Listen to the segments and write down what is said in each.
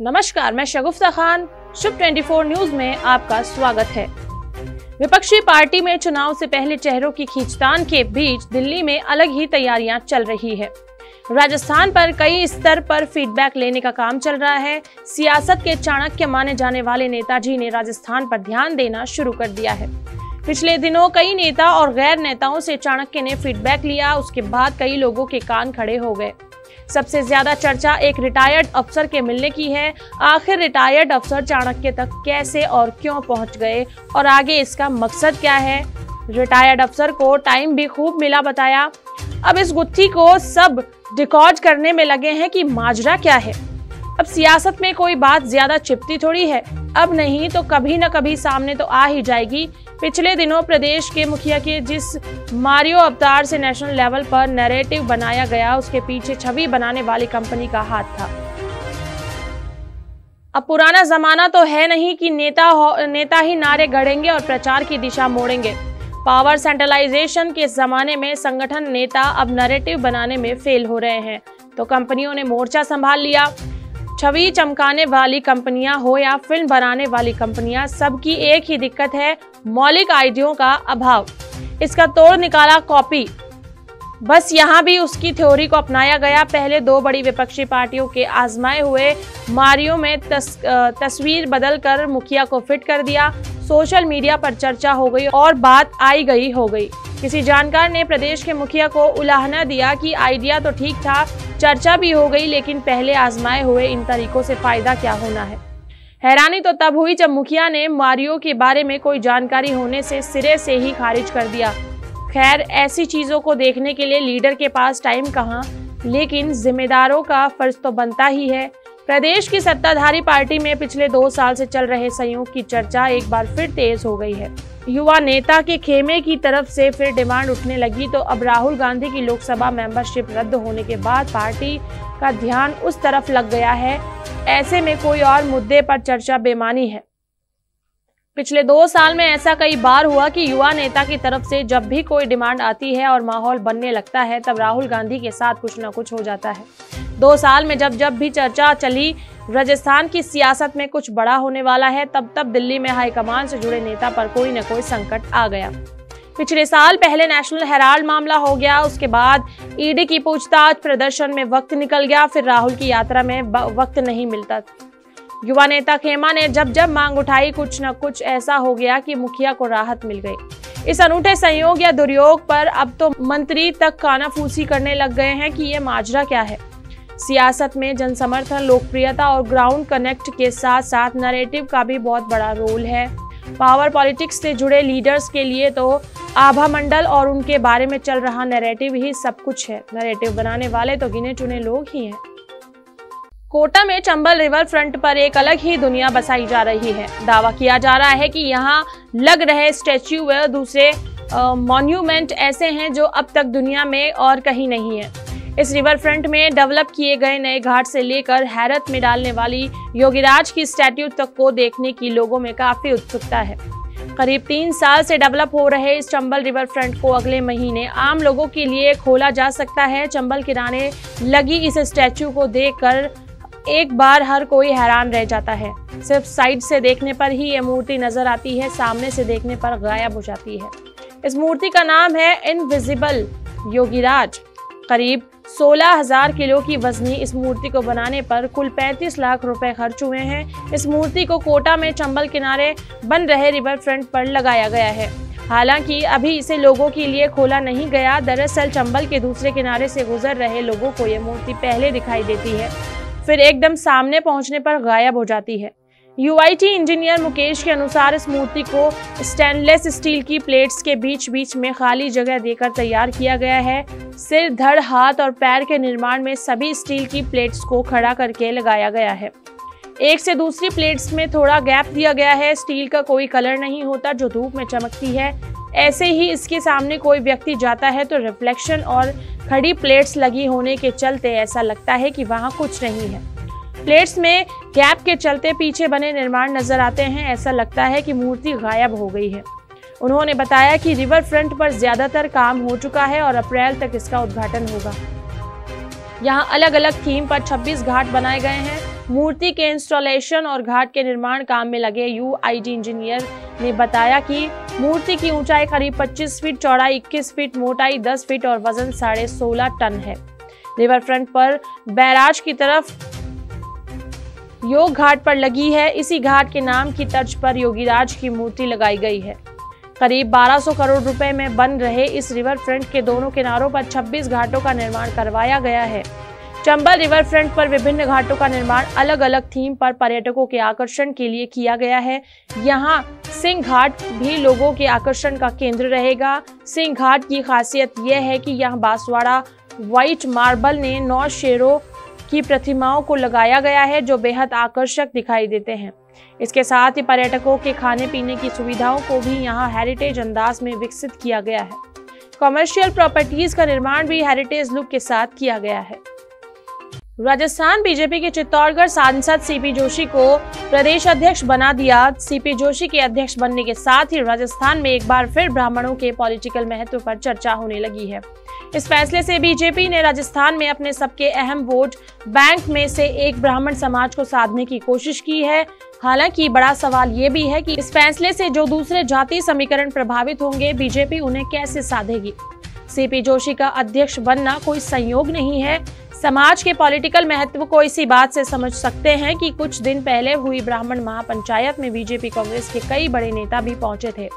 नमस्कार, मैं शगुफ्ता खान। शुभ 24 न्यूज में आपका स्वागत है। विपक्षी पार्टी में चुनाव से पहले चेहरों की खींचतान के बीच दिल्ली में अलग ही तैयारियां चल रही है। राजस्थान पर कई स्तर पर फीडबैक लेने का काम चल रहा है। सियासत के चाणक्य माने जाने वाले नेताजी ने राजस्थान पर ध्यान देना शुरू कर दिया है। पिछले दिनों कई नेता और गैर नेताओं से चाणक्य ने फीडबैक लिया। उसके बाद कई लोगों के कान खड़े हो गए। सबसे ज्यादा चर्चा एक रिटायर्ड अफसर के मिलने की है। आखिर रिटायर्ड अफसर चाणक्य तक कैसे और क्यों पहुंच गए और आगे इसका मकसद क्या है? रिटायर्ड अफसर को टाइम भी खूब मिला बताया। अब इस गुत्थी को सब डिकॉड करने में लगे हैं कि माजरा क्या है। अब सियासत में कोई बात ज्यादा चिपती थोड़ी है। अब नहीं तो कभी न कभी सामने तो आ ही जाएगी। पिछले दिनों प्रदेश के मुखिया के जिस मारियो अवतार से नेशनल लेवल पर नैरेटिव बनाया गया, उसके पीछे छवि बनाने वाली कंपनी का हाथ था। अब पुराना जमाना तो है नहीं कि नेता ही नारे गढ़ेंगे और प्रचार की दिशा मोड़ेंगे। पावर सेंट्रलाइजेशन के जमाने में संगठन नेता अब नैरेटिव बनाने में फेल हो रहे हैं, तो कंपनियों ने मोर्चा संभाल लिया। छवि चमकाने वाली कंपनियां हो या फिल्म बनाने वाली कंपनियां, सबकी एक ही दिक्कत है, मौलिक आइडियों का अभाव। इसका तोड़ निकाला कॉपी। बस यहाँ भी उसकी थ्योरी को अपनाया गया। पहले दो बड़ी विपक्षी पार्टियों के आजमाए हुए मारियो में तस्वीर बदलकर मुखिया को फिट कर दिया। सोशल मीडिया पर चर्चा हो गई और बात आई गई हो गई। किसी जानकार ने प्रदेश के मुखिया को उलाहना दिया कि आइडिया तो ठीक था, चर्चा भी हो गई, लेकिन पहले आजमाए हुए इन तरीकों से फायदा क्या होना है। हैरानी तो तब हुई जब मुखिया ने मारियो के बारे में कोई जानकारी होने से सिरे से ही खारिज कर दिया। खैर, ऐसी चीजों को देखने के लिए लीडर के पास टाइम कहाँ, लेकिन जिम्मेदारों का फर्ज तो बनता ही है। प्रदेश की सत्ताधारी पार्टी में पिछले 2 साल से चल रहे संयोग की चर्चा एक बार फिर तेज हो गई है। युवा नेता के खेमे की तरफ से फिर डिमांड उठने लगी, तो अब राहुल गांधी की लोकसभा मेंबरशिप रद्द होने के बाद पार्टी का ध्यान उस तरफ लग गया है। ऐसे में कोई और मुद्दे पर चर्चा बेमानी है। पिछले 2 साल में ऐसा कई बार हुआ कि युवा नेता की तरफ से जब भी कोई डिमांड आती है और माहौल बनने लगता है, तब राहुल गांधी के साथ कुछ न कुछ हो जाता है। 2 साल में जब भी चर्चा चली राजस्थान की सियासत में कुछ बड़ा होने वाला है, तब दिल्ली में हाईकमान से जुड़े नेता पर कोई न कोई संकट आ गया। पिछले साल पहले नेशनल हेराल्ड मामला हो गया, उसके बाद ईडी की पूछताछ, प्रदर्शन में वक्त निकल गया, फिर राहुल की यात्रा में वक्त नहीं मिलता। युवा नेता खेमा ने जब मांग उठाई, कुछ न कुछ ऐसा हो गया कि मुखिया को राहत मिल गई। इस अनूठे संयोग या दुर्योग पर अब तो मंत्री तक कानाफूसी करने लग गए हैं कि ये माजरा क्या है। सियासत में जनसमर्थन, लोकप्रियता और ग्राउंड कनेक्ट के साथ साथ नैरेटिव का भी बहुत बड़ा रोल है। पावर पॉलिटिक्स से जुड़े लीडर्स के लिए तो आभा मंडल और उनके बारे में चल रहा नैरेटिव ही सब कुछ है। नैरेटिव बनाने वाले तो गिने चुने लोग ही हैं। कोटा में चंबल रिवर फ्रंट पर एक अलग ही दुनिया बसाई जा रही है। दावा किया जा रहा है कि यहाँ लग रहे स्टैच्यू व दूसरे मॉन्यूमेंट ऐसे हैं जो अब तक दुनिया में और कहीं नहीं है। इस रिवर फ्रंट में डेवलप किए गए नए घाट से लेकर हैरत में डालने वाली योगीराज की स्टैट्यू तक को देखने की लोगों में काफी उत्सुकता है। करीब 3 साल से डेवलप हो रहे इस चंबल रिवर फ्रंट को अगले महीने आम लोगों के लिए खोला जा सकता है। चंबल किनारे लगी इस स्टैच्यू को देखकर एक बार हर कोई हैरान रह जाता है। सिर्फ साइड से देखने पर ही ये मूर्ति नजर आती है, सामने से देखने पर गायब हो जाती है। इस मूर्ति का नाम है इनविजिबल योगीराज। करीब 16,000 किलो की वजनी इस मूर्ति को बनाने पर कुल 35 लाख रुपए खर्च हुए हैं। इस मूर्ति को कोटा में चंबल किनारे बन रहे रिवर फ्रंट पर लगाया गया है। हालांकि अभी इसे लोगों के लिए खोला नहीं गया। दरअसल चंबल के दूसरे किनारे से गुजर रहे लोगों को यह मूर्ति पहले दिखाई देती है, फिर एकदम सामने पहुंचने पर गायब हो जाती है। यूआईटी इंजीनियर मुकेश के अनुसार इस मूर्ति को स्टेनलेस स्टील की प्लेट्स के बीच में खाली जगह देकर तैयार किया गया है। सिर, धड़, हाथ और पैर के निर्माण में सभी स्टील की प्लेट्स को खड़ा करके लगाया गया है। एक से दूसरी प्लेट्स में थोड़ा गैप दिया गया है। स्टील का कोई कलर नहीं होता जो धूप में चमकती है। ऐसे ही इसके सामने कोई व्यक्ति जाता है तो रिफ्लेक्शन और खड़ी प्लेट्स लगी होने के चलते ऐसा लगता है कि वहां कुछ नहीं है। प्लेट्स में गैप के चलते पीछे बने निर्माण नजर आते हैं। ऐसा लगता है कि मूर्ति गायब हो गई है। उन्होंने बताया कि रिवर फ्रंट पर ज्यादातर काम हो चुका है और अप्रैल तक इसका उद्घाटन होगा। यहाँ अलग अलग थीम पर 26 घाट बनाए गए हैं। मूर्ति के इंस्टॉलेशन और घाट के निर्माण काम में लगे यूआईडी इंजीनियर ने बताया कि मूर्ति की ऊंचाई करीब 25 फीट, चौड़ाई 21 फीट, मोटाई 10 फीट और वजन 16.5 टन है। रिवर फ्रंट पर बैराज की तरफ योग घाट पर लगी है। इसी घाट के नाम की तर्ज पर योगीराज की मूर्ति लगाई गई है। करीब 1200 करोड़ रुपए में बन रहे इस रिवर फ्रंट के दोनों किनारों पर 26 घाटों का निर्माण करवाया गया है। चंबल रिवर फ्रंट पर विभिन्न घाटों का निर्माण अलग अलग थीम पर पर्यटकों के आकर्षण के लिए किया गया है। यहाँ सिंह घाट भी लोगों के आकर्षण का केंद्र रहेगा। सिंह घाट की खासियत यह है कि यहाँ बांसवाड़ा व्हाइट मार्बल ने 9 शेरों की प्रतिमाओं को लगाया गया है, जो बेहद आकर्षक दिखाई देते हैं। इसके साथ ही पर्यटकों के खाने पीने की सुविधाओं को भी यहाँ हेरिटेज अंदाज में विकसित किया गया है। कमर्शियल प्रॉपर्टीज का निर्माण भी हेरिटेज लुक के साथ किया गया है। राजस्थान बीजेपी के चित्तौड़गढ़ सांसद सीपी जोशी को प्रदेश अध्यक्ष बना दिया। सीपी जोशी के अध्यक्ष बनने के साथ ही राजस्थान में एक बार फिर ब्राह्मणों के पॉलिटिकल महत्व पर चर्चा होने लगी है। इस फैसले से बीजेपी ने राजस्थान में अपने सबके अहम वोट बैंक में से एक ब्राह्मण समाज को साधने की कोशिश की है। हालांकि बड़ा सवाल ये भी है कि इस फैसले से जो दूसरे जाति समीकरण प्रभावित होंगे, बीजेपी उन्हें कैसे साधेगी। सीपी जोशी का अध्यक्ष बनना कोई संयोग नहीं है। समाज के पॉलिटिकल महत्व को इसी बात से समझ सकते हैं कि कुछ दिन पहले हुई ब्राह्मण महापंचायत में बीजेपी कांग्रेस के कई बड़े नेता भी पहुंचे थे।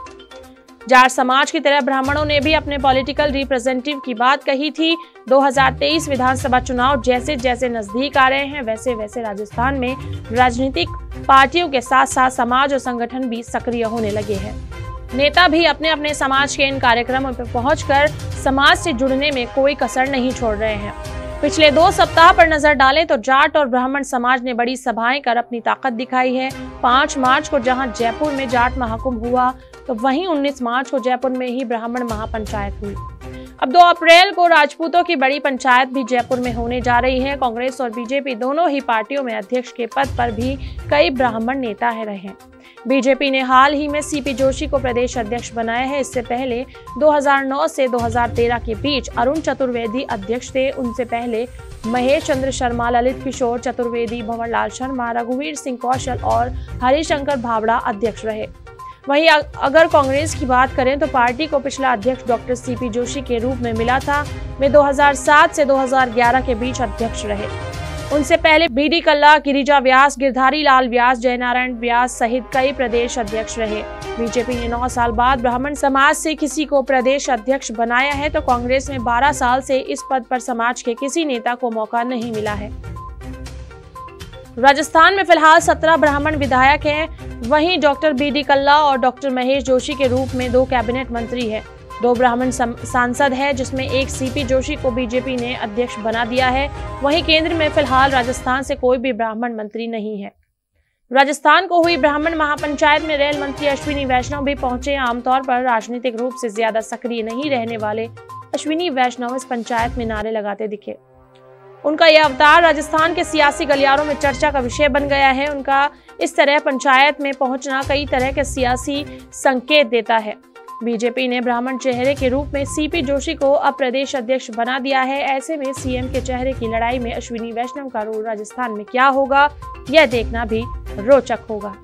जाट समाज की तरह ब्राह्मणों ने भी अपने पॉलिटिकल रिप्रेजेंटेटिव की बात कही थी। 2023 विधानसभा चुनाव जैसे जैसे नजदीक आ रहे हैं, वैसे वैसे राजस्थान में राजनीतिक पार्टियों के साथ साथ समाज और संगठन भी सक्रिय होने लगे हैं। नेता भी अपने अपने समाज के इन कार्यक्रमों पर पहुंचकर समाज से जुड़ने में कोई कसर नहीं छोड़ रहे हैं। पिछले 2 सप्ताह पर नजर डालें तो जाट और ब्राह्मण समाज ने बड़ी सभाएं कर अपनी ताकत दिखाई है। 5 मार्च को जहां जयपुर में जाट महाकुंभ हुआ, तो वहीं 19 मार्च को जयपुर में ही ब्राह्मण महापंचायत हुई। अब 2 अप्रैल को राजपूतों की बड़ी पंचायत भी जयपुर में होने जा रही है। कांग्रेस और बीजेपी दोनों ही पार्टियों में अध्यक्ष के पद पर भी कई ब्राह्मण नेता रहे। बीजेपी ने हाल ही में सीपी जोशी को प्रदेश अध्यक्ष बनाया है। इससे पहले 2009 से 2013 के बीच अरुण चतुर्वेदी अध्यक्ष थे। उनसे पहले महेश चंद्र शर्मा, ललित किशोर चतुर्वेदी, भंवरलाल शर्मा, रघुवीर सिंह कौशल और हरिशंकर भावड़ा अध्यक्ष रहे। वहीं अगर कांग्रेस की बात करें तो पार्टी को पिछला अध्यक्ष डॉक्टर सीपी जोशी के रूप में मिला था। वे 2007 से 2011 के बीच अध्यक्ष रहे। उनसे पहले बीडी कल्ला, गिरिजा व्यास, गिरधारी लाल व्यास, जयनारायण व्यास सहित कई प्रदेश अध्यक्ष रहे। बीजेपी ने 9 साल बाद ब्राह्मण समाज से किसी को प्रदेश अध्यक्ष बनाया है, तो कांग्रेस में 12 साल से इस पद पर समाज के किसी नेता को मौका नहीं मिला है। राजस्थान में फिलहाल 17 ब्राह्मण विधायक हैं। वहीं डॉक्टर बीडी कल्ला और डॉक्टर महेश जोशी के रूप में 2 कैबिनेट मंत्री हैं। 2 ब्राह्मण सांसद है, जिसमें एक सीपी जोशी को बीजेपी ने अध्यक्ष बना दिया है। वहीं केंद्र में फिलहाल राजस्थान से कोई भी ब्राह्मण मंत्री नहीं है। राजस्थान को हुई ब्राह्मण महापंचायत में रेल मंत्री अश्विनी वैष्णव भी पहुंचे। आमतौर पर राजनीतिक रूप से ज्यादा सक्रिय नहीं रहने वाले अश्विनी वैष्णव इस पंचायत में नारे लगाते दिखे। उनका यह अवतार राजस्थान के सियासी गलियारों में चर्चा का विषय बन गया है। उनका इस तरह पंचायत में पहुंचना कई तरह के सियासी संकेत देता है। बीजेपी ने ब्राह्मण चेहरे के रूप में सीपी जोशी को अब प्रदेश अध्यक्ष बना दिया है। ऐसे में सीएम के चेहरे की लड़ाई में अश्विनी वैष्णव का रोल राजस्थान में क्या होगा, यह देखना भी रोचक होगा।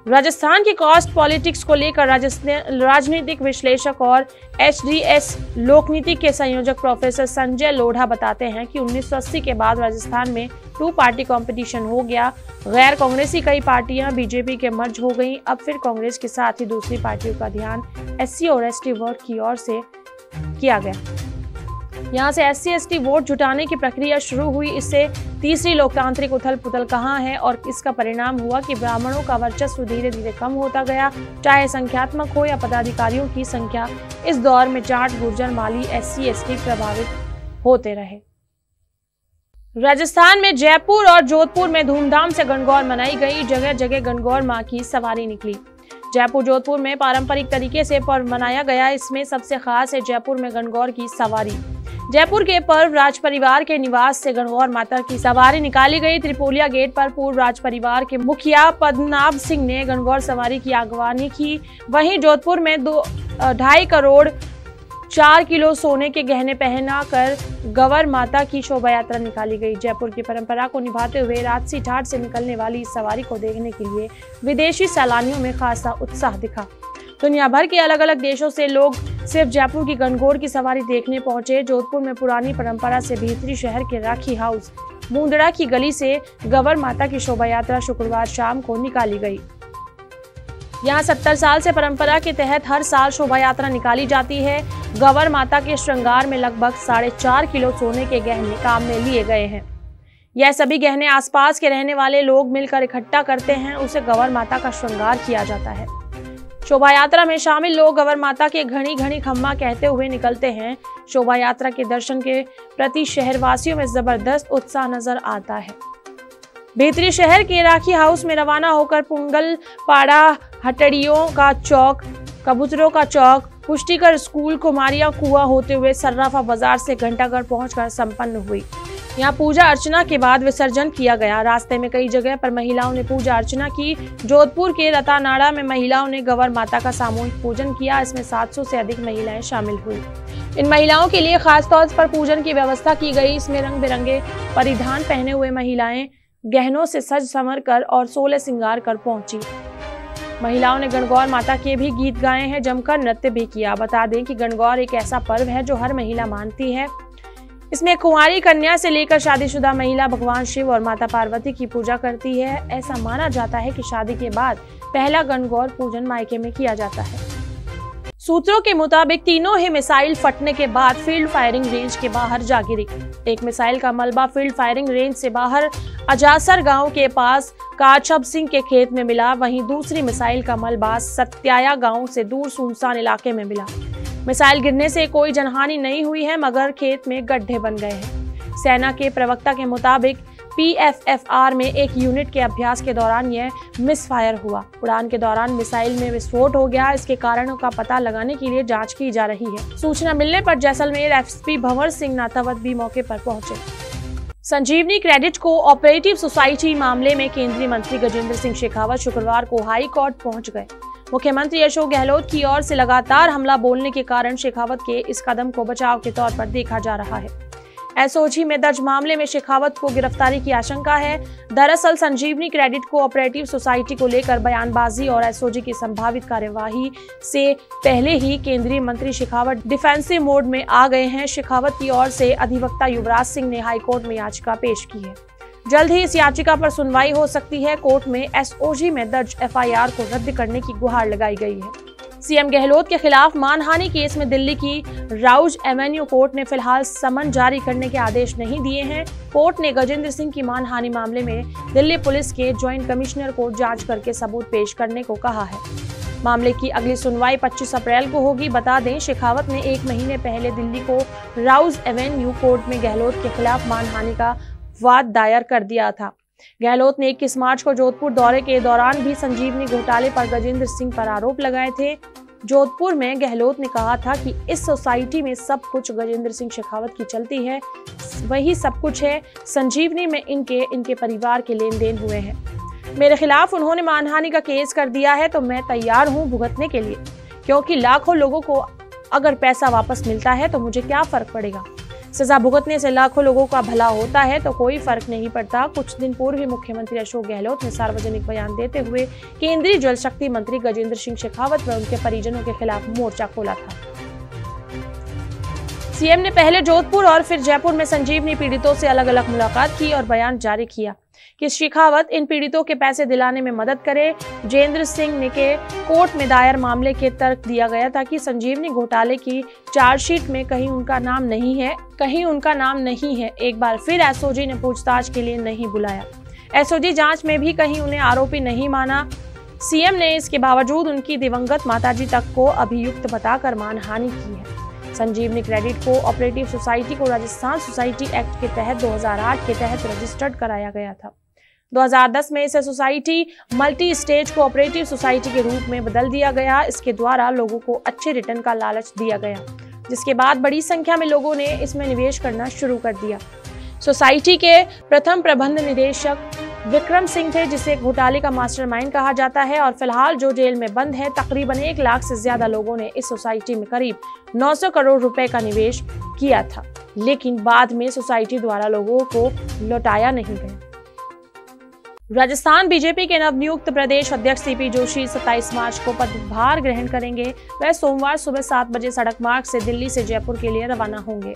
राजस्थान की कास्ट पॉलिटिक्स को लेकर राजनीतिक विश्लेषक और HDS लोकनीति के संयोजक प्रोफेसर संजय लोढ़ा बताते हैं कि 1980 के बाद राजस्थान में 2 पार्टी कंपटीशन हो गया। गैर कांग्रेसी कई पार्टियां बीजेपी के मर्ज हो गईं। अब फिर कांग्रेस के साथ ही दूसरी पार्टियों का ध्यान SC और ST वोट की ओर से किया गया। यहां से SC ST वोट जुटाने की प्रक्रिया शुरू हुई। इससे तीसरी लोकतांत्रिक उथल पुथल कहां है और इसका परिणाम हुआ कि ब्राह्मणों का वर्चस्व धीरे धीरे कम होता गया, चाहे संख्यात्मक हो या पदाधिकारियों की संख्या। इस दौर में जाट, गुर्जर, माली, SC ST प्रभावित होते रहे। राजस्थान में जयपुर और जोधपुर में धूमधाम से गणगौर मनाई गई। जगह जगह गणगौर मां की सवारी निकली। जयपुर, जोधपुर में पारंपरिक तरीके से पर्व मनाया गया। इसमें सबसे खास है जयपुर में गणगौर की सवारी। जयपुर के पर्व राज परिवार के निवास से गणगौर माता की सवारी निकाली गई। त्रिपोलिया गेट पर पूर्व राज परिवार के मुखिया पद्मनाभ सिंह ने गणगौर सवारी की अगवानी की। वहीं जोधपुर में 2.5 करोड़ 4 किलो सोने के गहने पहना कर गंवर माता की शोभा यात्रा निकाली गई। जयपुर की परंपरा को निभाते हुए राजसी घाट से निकलने वाली इस सवारी को देखने के लिए विदेशी सैलानियों में खासा उत्साह दिखा। दुनिया भर के अलग अलग देशों से लोग सिर्फ जयपुर की गणगौर की सवारी देखने पहुंचे। जोधपुर में पुरानी परंपरा से भीतरी शहर के राखी हाउस मुंदड़ा की गली से गंवर माता की शोभा यात्रा शुक्रवार शाम को निकाली गई। यहाँ 70 साल से परंपरा के तहत हर साल शोभा यात्रा निकाली जाती है। गंवर माता के श्रृंगार में लगभग 4.5 किलो सोने के गहने काम में लिए गए हैं। यह सभी गहने आसपास के रहने वाले लोग मिलकर इकट्ठा करते हैं, उसे गंवर माता का श्रृंगार किया जाता है। शोभा यात्रा में शामिल लोग गंवर माता के घड़ी घड़ी खम्मा कहते हुए निकलते हैं। शोभा यात्रा के दर्शन के प्रति शहरवासियों में जबरदस्त उत्साह नजर आता है। भीतरी शहर के राखी हाउस में रवाना होकर पुंगल पाड़ा, हटड़ियों का चौक, कबूतरों का चौक, पुष्टिकर स्कूल, कुमारिया कुआं होते हुए सर्राफा बाजार से घंटाघर पहुंचकर संपन्न हुई। यहाँ पूजा अर्चना के बाद विसर्जन किया गया। रास्ते में कई जगह पर महिलाओं ने पूजा अर्चना की। जोधपुर के रतानाड़ा में महिलाओं ने गंवर माता का सामूहिक पूजन किया। इसमें 700 से अधिक महिलाएं शामिल हुई। इन महिलाओं के लिए खास तौर पर पूजन की व्यवस्था की गई। इसमें रंग बिरंगे परिधान पहने हुए महिलाएं गहनों से सज संवर कर और 16 श्रृंगार कर पहुंची। महिलाओं ने गणगौर माता के भी गीत गाए हैं, जमकर नृत्य भी किया। बता दें कि गणगौर एक ऐसा पर्व है जो हर महिला मानती है। इसमें कुंवारी कन्या से लेकर शादीशुदा महिला भगवान शिव और माता पार्वती की पूजा करती है। ऐसा माना जाता है कि शादी के बाद पहला गणगौर पूजन मायके में किया जाता है। सूत्रों के मुताबिक तीनों ही मिसाइल फटने के बाद फील्ड फायरिंग रेंज के बाहर जा गिरी। एक मिसाइल का मलबा फील्ड फायरिंग रेंज से बाहर अजासर गांव के पास काछब सिंह के खेत में मिला। वहीं दूसरी मिसाइल का मलबा सत्याया गांव से दूर सुनसान इलाके में मिला। मिसाइल गिरने से कोई जनहानि नहीं हुई है, मगर खेत में गड्ढे बन गए हैं। सेना के प्रवक्ता के मुताबिक PFFR में एक यूनिट के अभ्यास के दौरान यह मिसफायर हुआ। उड़ान के दौरान मिसाइल में विस्फोट हो गया। इसके कारणों का पता लगाने के लिए जांच की जा रही है। सूचना मिलने पर जैसलमेर SP भंवर सिंह नाथावत भी मौके पर पहुंचे। संजीवनी क्रेडिट को ऑपरेटिव सोसाइटी मामले में केंद्रीय मंत्री गजेंद्र सिंह शेखावत शुक्रवार को हाई कोर्ट पहुंच गए। मुख्यमंत्री अशोक गहलोत की ओर से लगातार हमला बोलने के कारण शेखावत के इस कदम को बचाव के तौर पर देखा जा रहा है। SOG में दर्ज मामले में शेखावत को गिरफ्तारी की आशंका है। दरअसल संजीवनी क्रेडिट को ऑपरेटिव सोसाइटी को लेकर बयानबाजी और SOG की संभावित कार्यवाही से पहले ही केंद्रीय मंत्री शेखावत डिफेंसिव मोड में आ गए हैं। शेखावत की ओर से अधिवक्ता युवराज सिंह ने हाईकोर्ट में याचिका पेश की है। जल्द ही इस याचिका पर सुनवाई हो सकती है। कोर्ट में SOG में दर्ज FIR को रद्द करने की गुहार लगाई गई है। CM गहलोत के खिलाफ मानहानि केस में दिल्ली की राउज एवेन्यू कोर्ट ने फिलहाल समन जारी करने के आदेश नहीं दिए हैं। कोर्ट ने गजेंद्र सिंह की मानहानि मामले में दिल्ली पुलिस के ज्वाइंट कमिश्नर को जांच करके सबूत पेश करने को कहा है। मामले की अगली सुनवाई 25 अप्रैल को होगी। बता दें, शेखावत ने 1 महीने पहले दिल्ली को राउज एवेन्यू कोर्ट में गहलोत के खिलाफ मानहानि का वाद दायर कर दिया था। गहलोत ने 21 मार्च को जोधपुर दौरे के दौरान भी संजीवनी घोटाले पर गजेंद्र सिंह पर आरोप लगाए थे। जोधपुर में गहलोत ने कहा था कि इस सोसाइटी में सब कुछ गजेंद्र सिंह शेखावत की चलती है, वही सब कुछ है। संजीवनी में इनके परिवार के लेन देन हुए हैं। मेरे खिलाफ उन्होंने मानहानि का केस कर दिया है, तो मैं तैयार हूं भुगतने के लिए, क्योंकि लाखों लोगों को अगर पैसा वापस मिलता है तो मुझे क्या फर्क पड़ेगा। सजा भुगतने से लाखों लोगों का भला होता है तो कोई फर्क नहीं पड़ता। कुछ दिन पूर्व ही मुख्यमंत्री अशोक गहलोत ने सार्वजनिक बयान देते हुए केंद्रीय जल शक्ति मंत्री गजेंद्र सिंह शेखावत व उनके परिजनों के खिलाफ मोर्चा खोला था। CM ने पहले जोधपुर और फिर जयपुर में संजीवनी पीड़ितों से अलग अलग मुलाकात की और बयान जारी किया कि शेखावत इन पीड़ितों के पैसे दिलाने में मदद करे। गजेंद्र सिंह ने के कोर्ट में दायर मामले के तर्क दिया गया था कि संजीवनी घोटाले की चार्जशीट में कहीं उनका नाम नहीं है। एक बार फिर SOG ने पूछताछ के लिए नहीं बुलाया। SOG जांच में भी कहीं उन्हें आरोपी नहीं माना। CM ने इसके बावजूद उनकी दिवंगत माताजी तक को अभियुक्त बताकर मानहानि की है। संजीवनी क्रेडिट को ऑपरेटिव सोसाइटी को राजस्थान सोसाइटी एक्ट के तहत 2008 के तहत रजिस्टर्ड कराया गया था। 2010 में इसे society multi stage co operative society के रूप में बदल दिया गया। इसके द्वारा लोगों को अच्छे रिटर्न का लालच दिया गया, जिसके बाद बड़ी संख्या में लोगों ने इसमें निवेश करना शुरू कर दिया। सोसाइटी के प्रथम प्रबंध निदेशक विक्रम सिंह थे, जिसे घोटाले का मास्टरमाइंड कहा जाता है और फिलहाल जो जेल में बंद है। तकरीबन 1 लाख से ज्यादा लोगों ने इस सोसाइटी में करीब 900 करोड़ रुपए का निवेश किया था, लेकिन बाद में सोसाइटी द्वारा लोगों को लौटाया नहीं गया। राजस्थान बीजेपी के नवनियुक्त प्रदेश अध्यक्ष सीपी जोशी 27 मार्च को पदभार ग्रहण करेंगे। वह सोमवार सुबह 7 बजे सड़क मार्ग से दिल्ली से जयपुर के लिए रवाना होंगे।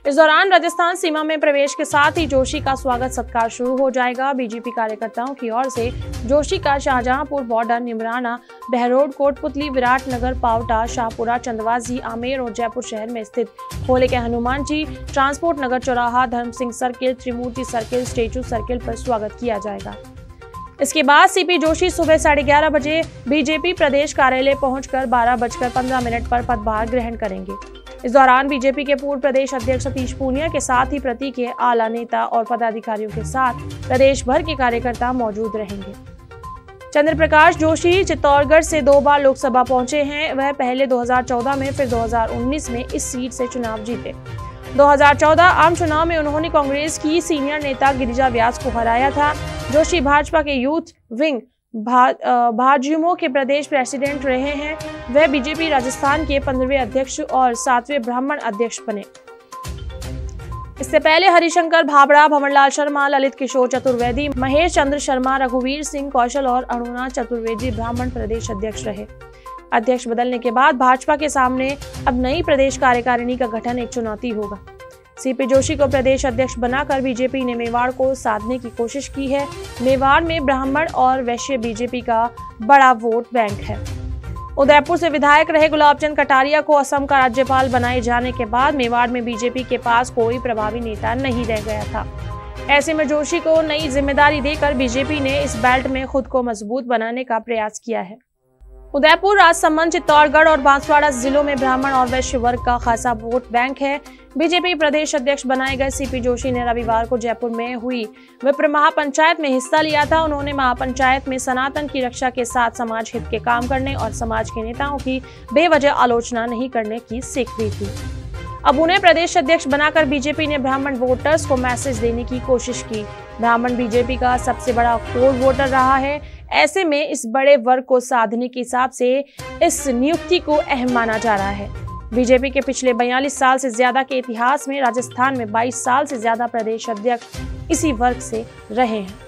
इस दौरान राजस्थान सीमा में प्रवेश के साथ ही जोशी का स्वागत सत्कार शुरू हो जाएगा। बीजेपी कार्यकर्ताओं की ओर से जोशी का शाहजहांपुर बॉर्डर, निमराना, बहरोड, कोटपुतली, विराटनगर, पावटा, शाहपुरा, चंदवाजी, आमेर और जयपुर शहर में स्थित खोले के हनुमान जी, ट्रांसपोर्ट नगर चौराहा, धर्म सिंह सर्किल, त्रिमूर्ति सर्किल, स्टेचू सर्किल पर स्वागत किया जाएगा। इसके बाद सीपी जोशी सुबह 11:30 बजे बीजेपी प्रदेश कार्यालय पहुंचकर 12:15 पर पदभार ग्रहण करेंगे। इस दौरान बीजेपी के पूर्व प्रदेश अध्यक्ष सतीश पूनिया के साथ ही प्रदेश के आला नेता और पदाधिकारियों के साथ प्रदेश भर के कार्यकर्ता मौजूद रहेंगे। चंद्र प्रकाश जोशी चित्तौड़गढ़ से 2 बार लोकसभा पहुंचे हैं। वह पहले 2014 में, फिर 2019 में इस सीट से चुनाव जीते। 2014 आम चुनाव में उन्होंने कांग्रेस की सीनियर नेता गिरिजा व्यास को हराया था। जोशी भाजपा के यूथ विंग भाजयुमो के प्रदेश प्रेसिडेंट रहे हैं। वह बीजेपी राजस्थान के 15वें अध्यक्ष और 7वें ब्राह्मण अध्यक्ष बने। इससे पहले हरिशंकर भाबड़ा, भंवरलाल शर्मा, ललित किशोर चतुर्वेदी, महेश चंद्र शर्मा, रघुवीर सिंह कौशल और अरुणा चतुर्वेदी ब्राह्मण प्रदेश अध्यक्ष रहे। अध्यक्ष बदलने के बाद भाजपा के सामने अब नई प्रदेश कार्यकारिणी का गठन एक चुनौती होगा। सीपी जोशी को प्रदेश अध्यक्ष बनाकर बीजेपी ने मेवाड़ को साधने की कोशिश की है। मेवाड़ में ब्राह्मण और वैश्य बीजेपी का बड़ा वोट बैंक है। उदयपुर से विधायक रहे गुलाबचंद कटारिया को असम का राज्यपाल बनाए जाने के बाद मेवाड़ में बीजेपी के पास कोई प्रभावी नेता नहीं रह गया था। ऐसे में जोशी को नई जिम्मेदारी देकर बीजेपी ने इस बेल्ट में खुद को मजबूत बनाने का प्रयास किया है। उदयपुर, राजसमंद, चित्तौड़गढ़ और बांसवाड़ा जिलों में ब्राह्मण और वैश्य वर्ग का खासा वोट बैंक है। बीजेपी प्रदेश अध्यक्ष बनाए गए सीपी जोशी ने रविवार को जयपुर में हुई विप्र महापंचायत में हिस्सा लिया था। उन्होंने महापंचायत में सनातन की रक्षा के साथ समाज हित के काम करने और समाज के नेताओं की बेवजह आलोचना नहीं करने की सीख दी थी। अब उन्हें प्रदेश अध्यक्ष बनाकर बीजेपी ने ब्राह्मण वोटर्स को मैसेज देने की कोशिश की। ब्राह्मण बीजेपी का सबसे बड़ा कोर वोटर रहा है। ऐसे में इस बड़े वर्ग को साधने के हिसाब से इस नियुक्ति को अहम माना जा रहा है। बीजेपी के पिछले 42 साल से ज्यादा के इतिहास में राजस्थान में 22 साल से ज्यादा प्रदेश अध्यक्ष इसी वर्ग से रहे हैं।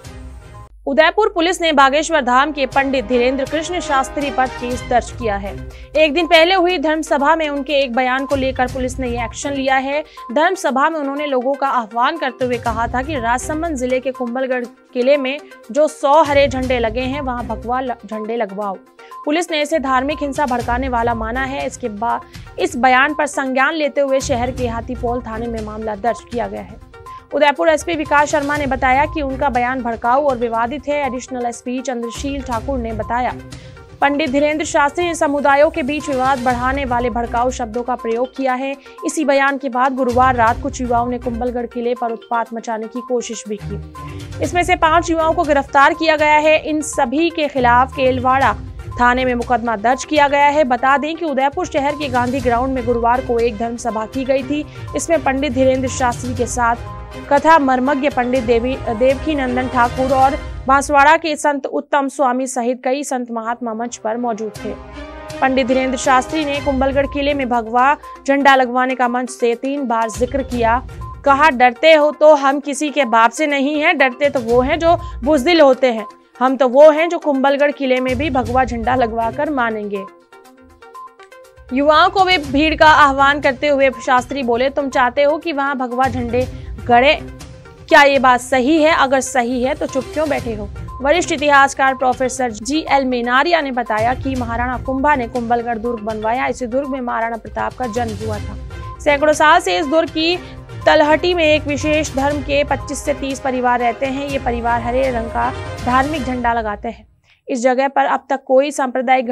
उदयपुर पुलिस ने बागेश्वर धाम के पंडित धीरेन्द्र कृष्ण शास्त्री पर केस दर्ज किया है। एक दिन पहले हुई धर्म सभा में उनके एक बयान को लेकर पुलिस ने ये एक्शन लिया है। धर्म सभा में उन्होंने लोगों का आह्वान करते हुए कहा था कि राजसमंद जिले के कुंभलगढ़ किले में जो 100 हरे झंडे लगे हैं वहां भगवा झंडे लगवाओ। पुलिस ने इसे धार्मिक हिंसा भड़काने वाला माना है। इसके बाद इस बयान पर संज्ञान लेते हुए शहर के हाथीपोल थाने में मामला दर्ज किया गया है। उदयपुर एसपी विकास शर्मा ने बताया कि उनका बयान भड़काऊ और विवादित है। एडिशनल एसपी चंद्रशील ठाकुर ने बताया, पंडित धीरेन्द्र शास्त्री ने समुदायों के बीच विवाद बढ़ाने वाले भड़काऊ शब्दों का प्रयोग किया है। इसी बयान के बाद गुरुवार रात कुछ युवाओं ने कुंभलगढ़ किले पर उत्पात मचाने की कोशिश भी की। इसमें से 5 युवाओं को गिरफ्तार किया गया है। इन सभी के खिलाफ केलवाड़ा थाने में मुकदमा दर्ज किया गया है। बता दें कि उदयपुर शहर के गांधी ग्राउंड में गुरुवार को एक धर्म सभा की गई थी। इसमें पंडित धीरेन्द्र शास्त्री के साथ कथा मर्मज्ञ पंडित देवकी नंदन ठाकुर और बांसवाड़ा के संत उत्तम स्वामी सहित कई संत महात्मा मंच पर मौजूद थे। पंडित धीरेन्द्र शास्त्री ने कुंभलगढ़ किले में भगवा झंडा लगवाने का मंच से 3 बार जिक्र किया। कहा, डरते हो तो हम किसी के बाप से नहीं हैं, डरते तो वो हैं जो बुज़दिल होते हैं। हम तो वो हैं जो कुंभलगढ़ किले में भी भगवा झंडा लगवाकर मानेंगे। युवाओं को वे भीड़ का आह्वान करते हुए शास्त्री बोले, तुम चाहते हो कि वहां भगवा झंडे गड़े? क्या ये बात सही है? अगर सही है तो चुप क्यों बैठे हो? वरिष्ठ इतिहासकार प्रोफेसर GL मेनारिया ने बताया कि महाराणा कुंभा ने कुंभलगढ़ दुर्ग बनवाया। इसी दुर्ग में महाराणा प्रताप का जन्म हुआ था। सैकड़ों साल से इस दुर्ग की तलहटी में एक विशेष धर्म के 25 से 30 परिवार रहते हैं। ये परिवार हरे रंग का धार्मिक झंडा लगाते हैं। इस जगह पर अब तक कोई सांप्रदायिक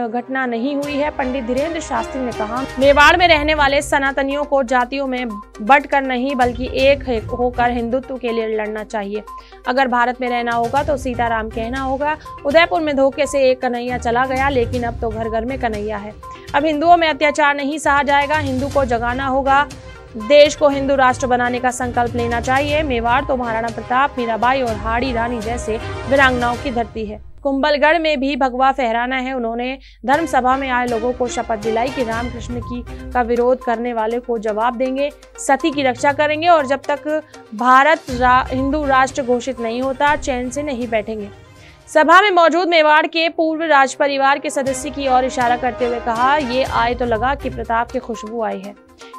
घटना नहीं हुई है। पंडित धीरेन्द्र शास्त्री ने कहा, मेवाड़ में रहने वाले सनातनियों को जातियों में बंटकर नहीं बल्कि एक होकर हिंदुत्व के लिए लड़ना चाहिए। अगर भारत में रहना होगा तो सीताराम कहना होगा। उदयपुर में धोखे से एक कन्हैया चला गया, लेकिन अब तो घर घर में कन्हैया है। अब हिंदुओं में अत्याचार नहीं सहा जाएगा, हिंदू को जगाना होगा। देश को हिंदू राष्ट्र बनाने का संकल्प लेना चाहिए। मेवाड़ तो महाराणा प्रताप, मीराबाई और हाड़ी रानी जैसे वीरांगनाओं की धरती है। कुंभलगढ़ में भी भगवा फहराना है। उन्होंने धर्म सभा में आए लोगों को शपथ दिलाई कि रामकृष्ण का विरोध करने वाले को जवाब देंगे, सती की रक्षा करेंगे और जब तक भारत हिंदू राष्ट्र घोषित नहीं होता चैन से नहीं बैठेंगे। सभा में मौजूद मेवाड़ के पूर्व राज परिवार के सदस्य की ओर इशारा करते हुए कहा, ये आए तो लगा कि प्रताप की खुशबू आई है।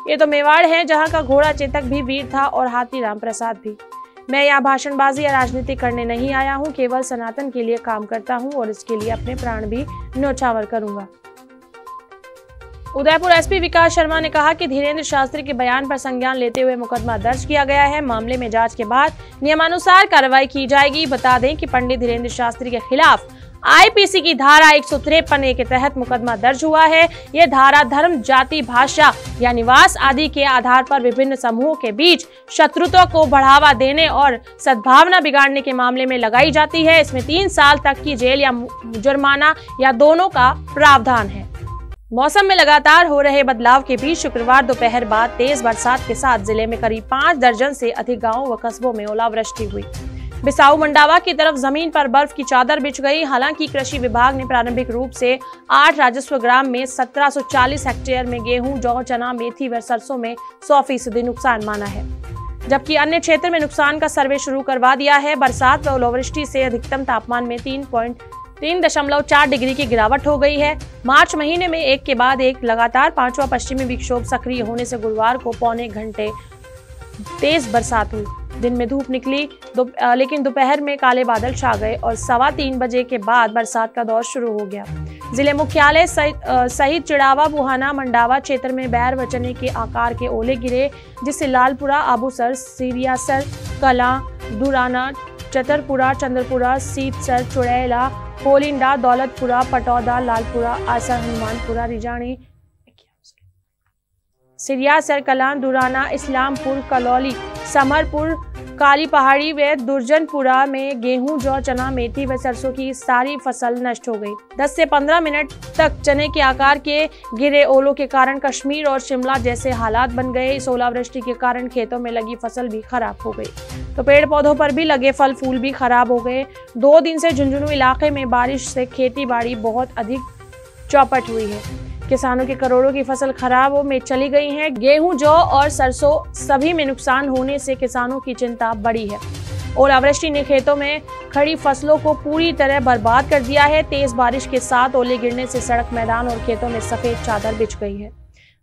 ये तो मेवाड़ है जहाँ का घोड़ा चेतक भी वीर था और हाथी राम प्रसाद भी। मैं यहाँ भाषणबाजी या राजनीति करने नहीं आया हूँ, केवल सनातन के लिए काम करता हूँ और इसके लिए अपने प्राण भी न्योछावर करूंगा। उदयपुर एसपी विकास शर्मा ने कहा कि धीरेन्द्र शास्त्री के बयान पर संज्ञान लेते हुए मुकदमा दर्ज किया गया है। मामले में जांच के बाद नियमानुसार कार्रवाई की जाएगी। बता दें कि पंडित धीरेन्द्र शास्त्री के खिलाफ आईपीसी की धारा 153 के तहत मुकदमा दर्ज हुआ है। यह धारा धर्म, जाति, भाषा या निवास आदि के आधार पर विभिन्न समूहों के बीच शत्रुता को बढ़ावा देने और सद्भावना बिगाड़ने के मामले में लगाई जाती है। इसमें 3 साल तक की जेल या जुर्माना या दोनों का प्रावधान है। मौसम में लगातार हो रहे बदलाव के बीच शुक्रवार दोपहर बाद तेज बरसात के साथ जिले में करीब 5 दर्जन से अधिक गांवों व कस्बों में ओलावृष्टि हुई। बिसाऊ मंडावा की तरफ जमीन पर बर्फ की चादर बिछ गई। हालांकि कृषि विभाग ने प्रारंभिक रूप से 8 राजस्व ग्राम में 1740 हेक्टेयर में गेहूं, जौ, चना, मेथी व सरसों में 100% नुकसान माना है, जबकि अन्य क्षेत्र में नुकसान का सर्वे शुरू करवा दिया है। बरसात व ओलावृष्टि से अधिकतम तापमान में 3.4 डिग्री की गिरावट हो गई है। मार्च महीने में एक के बाद एक लगातार 5वां पश्चिमी विक्षोभ सक्रिय होने से गुरुवार को पौने घंटे तेज बरसात हुई। दिन में धूप निकली लेकिन दोपहर में काले बादल छा गए और 3:15 बजे के बाद बरसात का दौर शुरू हो गया। जिले मुख्यालय सहित चिड़ावा, बुहाना, मंडावा क्षेत्र में बैर व चने के आकार के ओले गिरे, जिससे लालपुरा, आबूसर, सिरियासर, कला, दुराना, चतरपुरा, चंद्रपुरा, सीतसर, चुड़ैला, कोलिंडा, दौलतपुरा, पटौदा, लालपुरा, आसर, हनुमानपुरा, रिजाणी, सिरियासर, कलां, दुराना, इस्लामपुर, कलौली, समरपुर, काली पहाड़ी व दुर्जनपुरा में गेहूं, जौ, चना, मेथी व सरसों की सारी फसल नष्ट हो गई। 10 से 15 मिनट तक चने के आकार के गिरे ओलों के कारण कश्मीर और शिमला जैसे हालात बन गए। इस ओलावृष्टि के कारण खेतों में लगी फसल भी खराब हो गई तो पेड़ पौधों पर भी लगे फल फूल भी खराब हो गए। 2 दिन से झुंझुनू इलाके में बारिश से खेती बाड़ी बहुत अधिक चौपट हुई है। किसानों की करोड़ों की फसल खराब में चली गई है। गेहूं, जौ और सरसों सभी में नुकसान होने से किसानों की चिंता बढ़ी है। ओलावृष्टि ने खेतों में खड़ी फसलों को पूरी तरह बर्बाद कर दिया है। तेज बारिश के साथ ओले गिरने से सड़क, मैदान और खेतों में सफेद चादर बिछ गई है।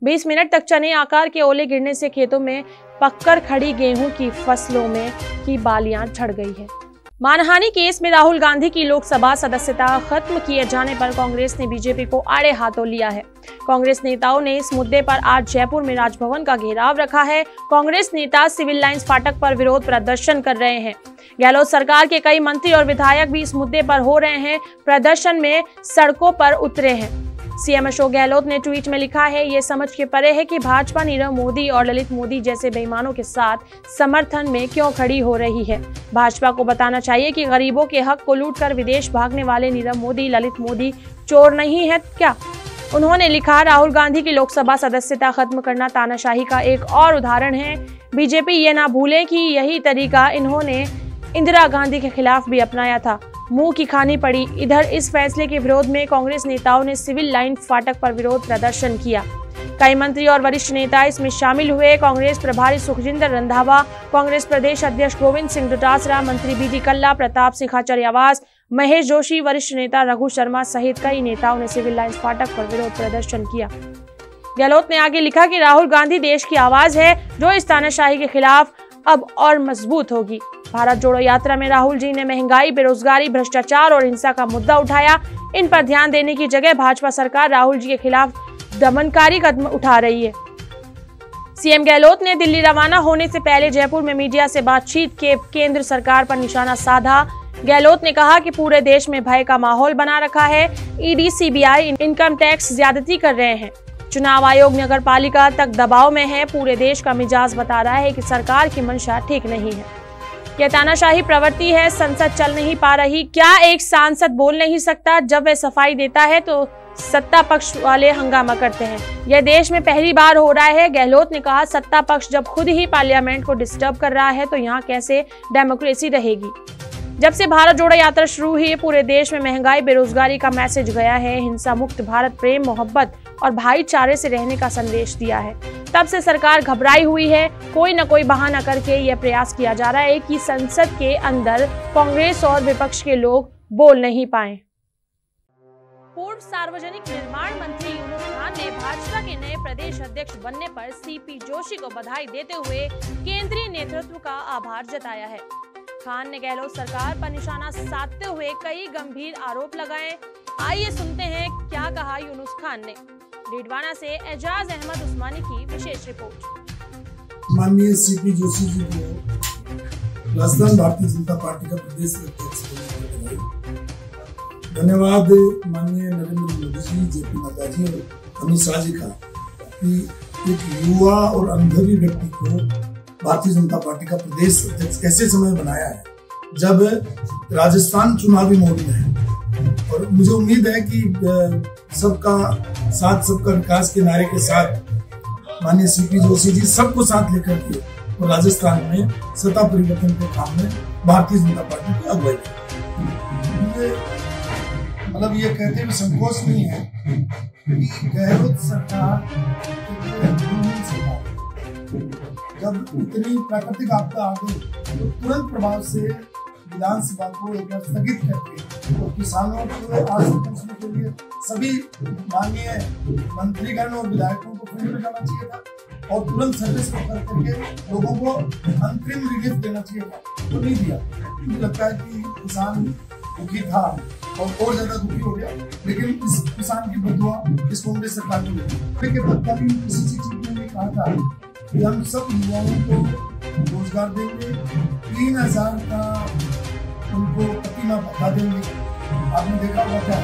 20 मिनट तक चने आकार के ओले गिरने से खेतों में पककर खड़ी गेहूं की फसलों में की बालियां झड़ गई है। मानहानि केस में राहुल गांधी की लोकसभा सदस्यता खत्म किए जाने पर कांग्रेस ने बीजेपी को आड़े हाथों लिया है। कांग्रेस नेताओं ने इस मुद्दे पर आज जयपुर में राजभवन का घेराव रखा है। कांग्रेस नेता सिविल लाइंस फाटक पर विरोध प्रदर्शन कर रहे हैं। गहलोत सरकार के कई मंत्री और विधायक भी इस मुद्दे पर हो रहे हैं, प्रदर्शन में सड़कों पर उतरे हैं। सीएम अशोक गहलोत ने ट्वीट में लिखा है, ये समझ के परे है कि भाजपा नीरव मोदी और ललित मोदी जैसे बेईमानों के साथ समर्थन में क्यों खड़ी हो रही है। भाजपा को बताना चाहिए कि गरीबों के हक को लूटकर विदेश भागने वाले नीरव मोदी, ललित मोदी चोर नहीं है क्या। उन्होंने लिखा, राहुल गांधी की लोकसभा सदस्यता खत्म करना तानाशाही का एक और उदाहरण है। बीजेपी ये ना भूले कि यही तरीका इन्होंने इंदिरा गांधी के खिलाफ भी अपनाया था, मुंह की खानी पड़ी। इधर इस फैसले के विरोध में कांग्रेस नेताओं ने सिविल लाइन फाटक पर विरोध प्रदर्शन किया। कई मंत्री और वरिष्ठ नेता इसमें शामिल हुए। कांग्रेस प्रभारी सुखजिंदर रंधावा, कांग्रेस प्रदेश अध्यक्ष गोविंद सिंह डोटासरा, मंत्री बीडी कल्ला, प्रताप सिंह खाचरियावास, महेश जोशी, वरिष्ठ नेता रघु शर्मा सहित कई नेताओं ने सिविल लाइन फाटक पर विरोध प्रदर्शन किया। गहलोत ने आगे लिखा कि राहुल गांधी देश की आवाज है जो इस तानाशाही के खिलाफ अब और मजबूत होगी। भारत जोड़ो यात्रा में राहुल जी ने महंगाई, बेरोजगारी, भ्रष्टाचार और हिंसा का मुद्दा उठाया। इन पर ध्यान देने की जगह भाजपा सरकार राहुल जी के खिलाफ दमनकारी कदम उठा रही है। सीएम गहलोत ने दिल्ली रवाना होने से पहले जयपुर में मीडिया से बातचीत के केंद्र सरकार पर निशाना साधा। गहलोत ने कहा कि पूरे देश में भय का माहौल बना रखा है। ईडी, सीबीआई इनकम टैक्स ज्यादती कर रहे हैं। चुनाव आयोग नगर पालिका तक दबाव में है। पूरे देश का मिजाज बता रहा है कि सरकार की मंशा ठीक नहीं है। यह तानाशाही प्रवृत्ति है। संसद चल नहीं पा रही। क्या एक सांसद बोल नहीं सकता? जब वह सफाई देता है तो सत्ता पक्ष वाले हंगामा करते हैं। यह देश में पहली बार हो रहा है। गहलोत ने कहा, सत्ता पक्ष जब खुद ही पार्लियामेंट को डिस्टर्ब कर रहा है तो यहाँ कैसे डेमोक्रेसी रहेगी। जब से भारत जोड़ो यात्रा शुरू हुई, पूरे देश में महंगाई, बेरोजगारी का मैसेज गया है। हिंसा मुक्त भारत, प्रेम, मोहब्बत और भाईचारे से रहने का संदेश दिया है। तब से सरकार घबराई हुई है। कोई न कोई बहाना करके यह प्रयास किया जा रहा है कि संसद के अंदर कांग्रेस और विपक्ष के लोग बोल नहीं पाए। पूर्व सार्वजनिक निर्माण मंत्री यूनुस खान ने भाजपा के नए प्रदेश अध्यक्ष बनने पर सीपी जोशी को बधाई देते हुए केंद्रीय नेतृत्व का आभार जताया है। खान ने गहलोत सरकार पर निशाना साधते हुए कई गंभीर आरोप लगाए। आइए सुनते हैं क्या कहा यूनुस खान ने। डीडवाना से एजाज अहमद उस्मानी की विशेष रिपोर्ट। माननीय सीपी जोशी जी को राजस्थान भारतीय जनता पार्टी का प्रदेश अध्यक्ष बनने पर धन्यवाद। माननीय नरेंद्र मोदी जी, जेपी नड्डा जी और अमित शाह जी का कि एक युवा और अनुभवी व्यक्ति को भारतीय जनता पार्टी का प्रदेश अध्यक्ष ऐसे समय बनाया है जब राजस्थान चुनावी मोड में है। और मुझे उम्मीद है कि सबका साथ सबका विकास के नारे के साथ माननीय सीपी जोशी जी सबको साथ लेकर के और राजस्थान में सत्ता परिवर्तन के काम में भारतीय जनता पार्टी की अगुवाई मुझे मतलब ये कहते हुए संकोच नहीं है कि गहलोत सरकार जब इतनी प्राकृतिक आपदा आ गई तो तुरंत प्रभाव से विधानसभा को एक बार स्थगित करके और किसानों को आज पहुंचने के लिए सभी माननीय मंत्रीगण और विधायकों को फील्ड में जाना चाहिए था और तुरंत सर्विस करके लोगों को अंतरिम रिलीफ देना चाहिए था, तो नहीं दिया। मुझे लगता है कि किसान दुखी था और ज्यादा दुखी हो गया, लेकिन इस किसान की बदुआ इस कांग्रेस सरकार ने दी। तत्कालीन किसी चीज ने कहा था कि हम सब युवाओं को रोजगार देंगे, 3000 का उनको प्रतिमा भत्ता देंगे। आपने देखा होगा क्या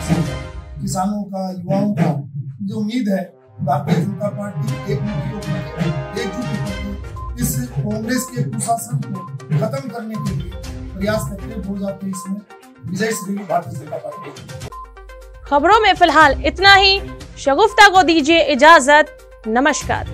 किसानों का, युवाओं का। मुझे उम्मीद है भारतीय जनता पार्टी एकजुट होकर इस कांग्रेस के कुशासन को खत्म करने के लिए प्रयास करते 2023 में विजय श्री भारतीय जनता पार्टी। खबरों में फिलहाल इतना ही। शगुफ्ता को दीजिए इजाजत। नमस्कार।